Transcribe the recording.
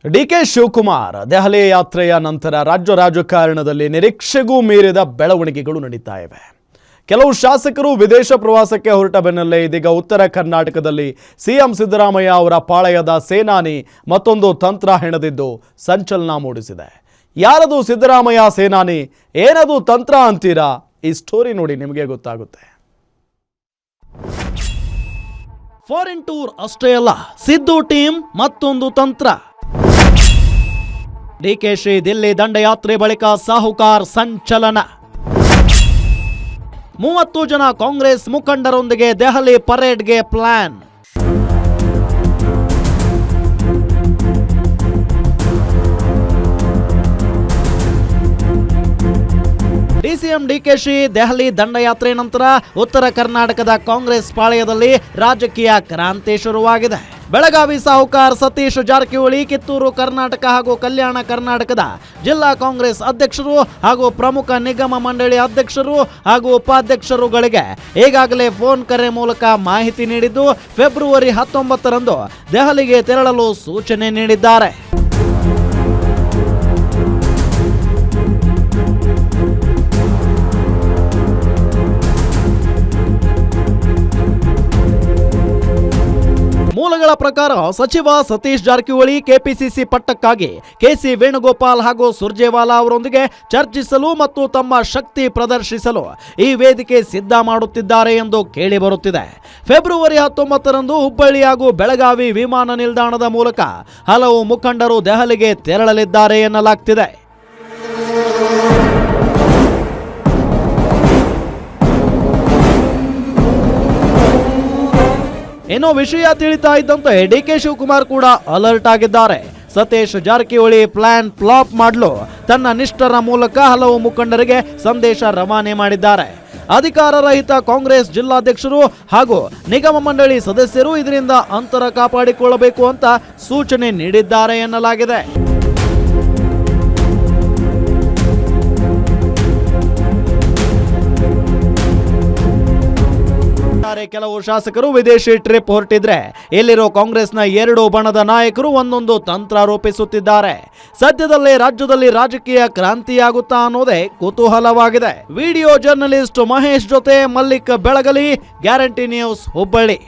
DK Shivakumar Delhi ಯಾತ್ರೆಯ ನಂತರ ರಾಜ್ಯ ರಾಜಕಾರಣದಲ್ಲಿ ನಿರೀಕ್ಷೆಗೂ ಮೀರಿದ ಬೆಳವಣಿಗೆಗಳು ನಡೀತಾ ಇವೆ. ಕೆಲವು ಶಾಸಕರು ವಿದೇಶ ಪ್ರವಾಸಕ್ಕೆ ಹೊರಟ ಬೆನ್ನಲ್ಲೇ ಇದೀಗ ಉತ್ತರ ಕರ್ನಾಟಕದಲ್ಲಿ ಸಿಎಂ ಸಿದ್ದರಾಮಯ್ಯ ಅವರ ಪಾಳೆಯದ ಸೇನಾನಿ ಮತ್ತೊಂದು ತಂತ್ರ ಹೆಣೆದಿದ್ದು ಸಂಚಲನ ಮೂಡಿಸಿದೆ. ಯಾರದು ಸಿದ್ದರಾಮಯ್ಯ ಸೇನಾನಿ, ಏನದು ತಂತ್ರ ಅಂತೀರಾ? ಈ ಸ್ಟೋರಿ ನೋಡಿ ನಿಮಗೆ ಗೊತ್ತಾಗುತ್ತೆ. ಫಾರಿನ್ ಟೂರ್ ಅಷ್ಟೇ ಅಲ್ಲ, ಸಿದ್ದು ಟೀಮ್ ಮತ್ತೊಂದು ತಂತ್ರ. ಡಿಕೆಶಿ ದಿಲ್ಲಿ ದಂಡಯಾತ್ರೆ ಬಳಿಕ ಸಾಹುಕಾರ್ ಸಂಚಲನ. 30 ಜನ ಕಾಂಗ್ರೆಸ್ ಮುಖಂಡರೊಂದಿಗೆ ದೆಹಲಿ ಪರೇಡ್ಗೆ ಪ್ಲಾನ್. ಡಿಸಿಎಂ ಡಿಕೆಶಿ ದೆಹಲಿ ದಂಡಯಾತ್ರೆ ನಂತರ ಉತ್ತರ ಕರ್ನಾಟಕದ ಕಾಂಗ್ರೆಸ್ ಪಾಳೆಯದಲ್ಲಿ ರಾಜಕೀಯ ಕ್ರಾಂತಿ ಶುರುವಾಗಿದೆ. ಬೆಳಗಾವಿ ಸಾಹುಕಾರ್ ಸತೀಶ್ ಜಾರಕಿಹೊಳಿ ಕಿತ್ತೂರು ಕರ್ನಾಟಕ ಹಾಗೂ ಕಲ್ಯಾಣ ಕರ್ನಾಟಕದ ಜಿಲ್ಲಾ ಕಾಂಗ್ರೆಸ್ ಅಧ್ಯಕ್ಷರು ಹಾಗೂ ಪ್ರಮುಖ ನಿಗಮ ಮಂಡಳಿ ಅಧ್ಯಕ್ಷರು ಹಾಗೂ ಉಪಾಧ್ಯಕ್ಷರುಗಳಿಗೆ ಈಗಾಗಲೇ ಫೋನ್ ಕರೆ ಮೂಲಕ ಮಾಹಿತಿ ನೀಡಿದ್ದು ಫೆಬ್ರವರಿ 19ರಂದು ದೆಹಲಿಗೆ ತೆರಳಲು ಸೂಚನೆ ನೀಡಿದ್ದಾರೆ. ಮೂಲಗಳ ಪ್ರಕಾರ ಸಚಿವ ಸತೀಶ್ ಜಾರಕಿಹೊಳಿ ಕೆಪಿಸಿಸಿ ಪಟ್ಟಕ್ಕಾಗಿ ಕೆಸಿ ವೇಣುಗೋಪಾಲ್ ಹಾಗೂ ಸುರ್ಜೇವಾಲಾ ಅವರೊಂದಿಗೆ ಚರ್ಚಿಸಲು ಮತ್ತು ತಮ್ಮ ಶಕ್ತಿ ಪ್ರದರ್ಶಿಸಲು ಈ ವೇದಿಕೆ ಸಿದ್ಧ ಮಾಡುತ್ತಿದ್ದಾರೆ ಎಂದು ಕೇಳಿ ಬರುತ್ತಿದೆ. ಫೆಬ್ರವರಿ 19ರಂದು ಹುಬ್ಬಳ್ಳಿ ಹಾಗೂ ಬೆಳಗಾವಿ ವಿಮಾನ ನಿಲ್ದಾಣದ ಮೂಲಕ ಹಲವು ಮುಖಂಡರು ದೆಹಲಿಗೆ ತೆರಳಲಿದ್ದಾರೆ ಎನ್ನಲಾಗ್ತಿದೆ. ಇನ್ನು ವಿಷಯ ತಿಳಿತಾ ಇದ್ದಂತೆ ಡಿಕೆ ಶಿವಕುಮಾರ್ ಕೂಡ ಅಲರ್ಟ್ ಆಗಿದ್ದಾರೆ. ಸತೀಶ್ ಜಾರಕಿಹೊಳಿ ಪ್ಲಾನ್ ಫ್ಲಾಪ್ ಮಾಡಲು ತನ್ನ ನಿಷ್ಠರ ಮೂಲಕ ಹಲವು ಮುಖಂಡರಿಗೆ ಸಂದೇಶ ರವಾನೆ ಮಾಡಿದ್ದಾರೆ. ಅಧಿಕಾರ ರಹಿತ ಕಾಂಗ್ರೆಸ್ ಜಿಲ್ಲಾಧ್ಯಕ್ಷರು ಹಾಗೂ ನಿಗಮ ಮಂಡಳಿ ಸದಸ್ಯರು ಇದರಿಂದ ಅಂತರ ಕಾಪಾಡಿಕೊಳ್ಳಬೇಕು ಅಂತ ಸೂಚನೆ ನೀಡಿದ್ದಾರೆ ಎನ್ನಲಾಗಿದೆ. ಕೆಲವು ಶಾಸಕರು ವಿದೇಶಿ ಟ್ರಿಪ್ ಹೊರಟಿದ್ರೆ ಇಲ್ಲಿರೋ ಕಾಂಗ್ರೆಸ್ನ 2 ಬಣದ ನಾಯಕರು ಒಂದೊಂದು ತಂತ್ರ ರೂಪಿಸುತ್ತಿದ್ದಾರೆ. ಸದ್ಯದಲ್ಲೇ ರಾಜ್ಯದಲ್ಲಿ ರಾಜಕೀಯ ಕ್ರಾಂತಿಯಾಗುತ್ತಾ ಅನ್ನೋದೇ ಕುತೂಹಲವಾಗಿದೆ. ವಿಡಿಯೋ ಜರ್ನಲಿಸ್ಟ್ ಮಹೇಶ್ ಜೊತೆ ಮಲ್ಲಿಕ್ ಬೆಳಗಲಿ, ಗ್ಯಾರಂಟಿ ನ್ಯೂಸ್, ಹುಬ್ಬಳ್ಳಿ.